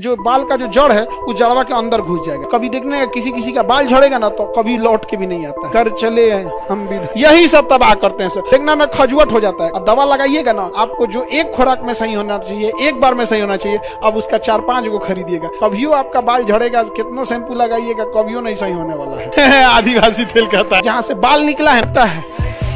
जो बाल का जो जड़ है उस जड़वा के अंदर घुस जाएगा। कभी देखने का किसी किसी का बाल झड़ेगा ना तो कभी लौट के भी नहीं आता। कर चले हम भी यही सब तबाह करते हैं सर। देखना ना खजुआट हो जाता है। अब दवा लगाइएगा ना, आपको जो एक खुराक में सही होना चाहिए, एक बार में सही होना चाहिए, अब उसका 4-5 को खरीदिएगा। कभियो आपका बाल झड़ेगा, कितना शैम्पू लगाइएगा, कभियो नहीं सही होने वाला है। आदिवासी तेल कहता है जहाँ से बाल निकला है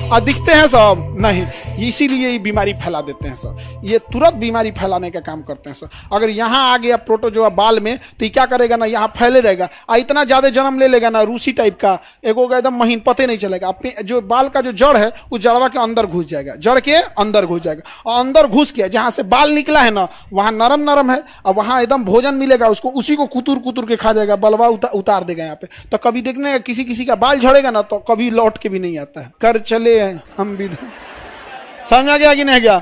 और दिखते हैं सब नहीं, इसीलिए ये बीमारी फैला देते हैं सर। ये तुरंत बीमारी फैलाने का काम करते हैं सर। अगर यहाँ आ गया प्रोटोजोआ बाल में तो ये क्या करेगा ना, यहाँ फैले रहेगा और इतना ज्यादा जन्म ले लेगा ना, रूसी टाइप का एक होगा एकदम महीन, पते नहीं चलेगा। अपने जो बाल का जो जड़ है उस जड़वा के अंदर घुस जाएगा, जड़ के अंदर घुस जाएगा और अंदर घुस के जहाँ से बाल निकला है ना वहाँ नरम नरम है और वहाँ एकदम भोजन मिलेगा उसको, उसी को कुतुर कुतुर के खा जाएगा, बलवा उतार देगा यहाँ पे। तो कभी देखने का किसी किसी का बाल झड़ेगा ना तो कभी लौट के भी नहीं आता है। कर चले हम भी। समझ आ गया कि नहीं गया?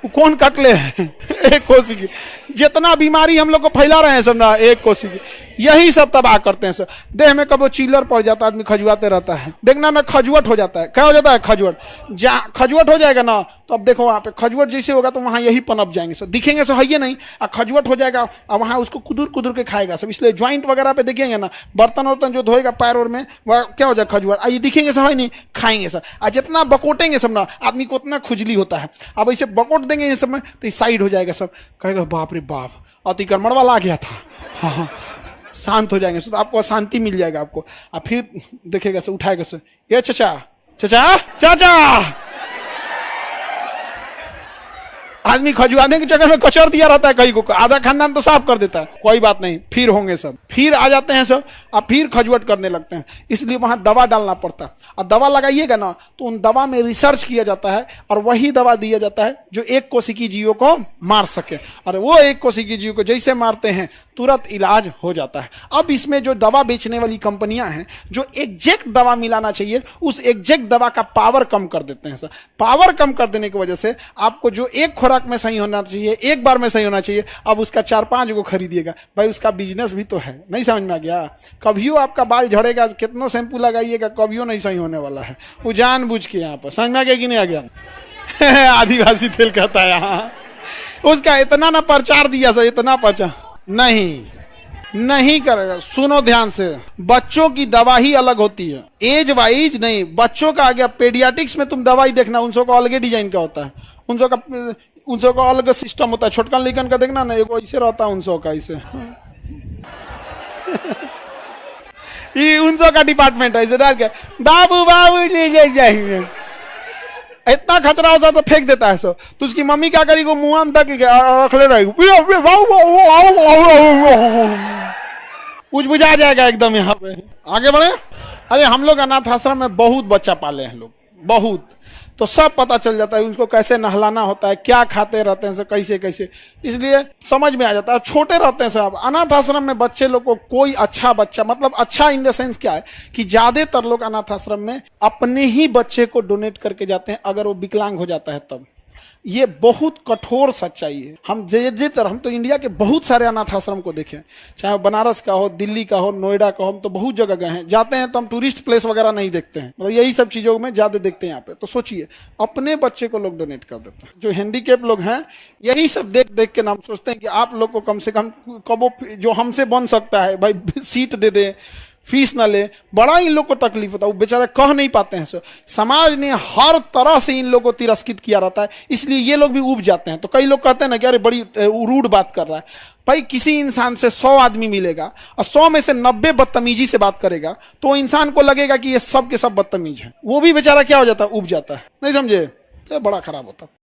कौन कटले है? एक कोसी की जितना बीमारी हम लोग को फैला रहे हैं समझा, एक कोसी की यही सब तबाह करते हैं सर। देह में कभी चिल्लर पड़ जाता है, आदमी खजुआते रहता है। देखना ना खजुआट हो जाता है। क्या हो जाता है? खजुआट। जहाँ खजुआट हो जाएगा ना तो अब देखो वहाँ पे खजुआट जैसे होगा तो वहाँ यही पनप जाएंगे सर, दिखेंगे सर है ये नहीं, और खजुआट हो जाएगा और वहाँ उसको कुदूर कुदूर के खाएगा सब। इसलिए ज्वाइंट वगैरह पे देखेंगे ना, बर्तन वर्तन जो धोएगा पैर और में वह क्या हो जाएगा? खजुआट। ये दिखेंगे सर है नहीं, खाएंगे सर। और जितना बकोटेंगे सब ना आदमी को उतना खुजली होता है। अब ऐसे बकोट देंगे ये सब में तो साइड हो जाएगा सब, कहेगा बाप रे बाप अतिक्रमण वाला आ गया था। हाँ, शांत हो जाएंगे तो आपको शांति मिल जाएगा आपको। और फिर देखेगा सर, उठाएगा सर, ये चाचा चाचा चाचा। आदमी खजुआने के चक्कर में कचर दिया रहता है, कहीं को आधा खानदान तो साफ कर देता है। कोई बात नहीं, फिर होंगे सब, फिर आ जाते हैं सब और फिर खजुआट करने लगते हैं। इसलिए वहां दवा डालना पड़ता है। और दवा लगाइएगा ना तो उन दवा में रिसर्च किया जाता है और वही दवा दिया जाता है जो एक कोशिकीय जीवों को मार सके। और वो एक कोशिकीय जीव को जैसे मारते हैं तुरंत इलाज हो जाता है। अब इसमें जो दवा बेचने वाली कंपनियां हैं जो एग्जैक्ट दवा मिलाना चाहिए उस एग्जैक्ट दवा का पावर कम कर देते हैं सर। पावर कम कर देने की वजह से आपको जो एक खुराक में सही होना चाहिए, एक बार में सही होना चाहिए, अब उसका 4-5 को खरीदिएगा। भाई उसका बिजनेस भी तो है। नहीं समझ में आ गया? कभियो आपका बाल झड़ेगा, कितना शैम्पू लगाइएगा, कभियो नहीं सही होने वाला है। वो जानबूझ के यहाँ पर। समझ में आ गया कि नहीं आ गया? आदिवासी तेल कहता है यहाँ उसका इतना ना प्रचार दिया सर, इतना प्रचार नहीं करेगा। सुनो ध्यान से, बच्चों की दवा ही अलग होती है, एज वाइज नहीं। बच्चों का आ गया पेडियाट्रिक्स में तुम दवाई देखना, उन सबका अलग डिजाइन का होता है, उन सबका अलग सिस्टम होता है। छोटका लेकिन का देखना ना, एगो ऐसे रहता है उन सबका ऐसे। ये उन सबका डिपार्टमेंट है, ऐसे डाल के बाबू बाबू ले जाएंगे। इतना खतरा होता तो फेंक देता है सो। तो उसकी मम्मी क्या करी, को मुंह में रख ले रही, कुछ बुझा जाएगा एकदम। यहाँ पे आगे बढ़े। अरे हम लोग अनाथ आश्रम में बहुत बच्चा पाले हैं लोग, बहुत, तो सब पता चल जाता है उनको कैसे नहलाना होता है, क्या खाते रहते हैं सब, कैसे कैसे, इसलिए समझ में आ जाता है। छोटे रहते हैं सब। अनाथ आश्रम में बच्चे लोग को कोई अच्छा बच्चा, मतलब अच्छा इन द सेंस क्या है कि ज्यादातर लोग अनाथ आश्रम में अपने ही बच्चे को डोनेट करके जाते हैं अगर वो विकलांग हो जाता है तब। ये बहुत कठोर सच्चाई है। हम तो इंडिया के बहुत सारे अनाथ आश्रम को देखे, चाहे बनारस का हो, दिल्ली का हो, नोएडा का हो, हम तो बहुत जगह गए हैं। जाते हैं तो हम टूरिस्ट प्लेस वगैरह नहीं देखते हैं, मतलब यही सब चीजों में ज्यादा देखते हैं यहाँ पे। तो सोचिए अपने बच्चे को लोग डोनेट कर देते हैं। जो हैंडीकेप लोग हैं यही सब देख देख के नाम सोचते हैं कि आप लोग को कम से कम कबो जो हमसे बन सकता है भाई, सीट दे दे, फीस ना ले। बड़ा इन लोग को तकलीफ होता है, वो बेचारे कह नहीं पाते हैं। समाज ने हर तरह से इन लोगों को तिरस्कृत किया रहता है, इसलिए ये लोग भी उब जाते हैं। तो कई लोग कहते हैं ना कि अरे बड़ी रूड बात कर रहा है। भाई किसी इंसान से 100 आदमी मिलेगा और 100 में से 90 बदतमीजी से बात करेगा तो इंसान को लगेगा कि ये सब के सब बदतमीज है। वो भी बेचारा क्या हो जाता है, उब जाता है। नहीं समझे? तो बड़ा खराब होता है।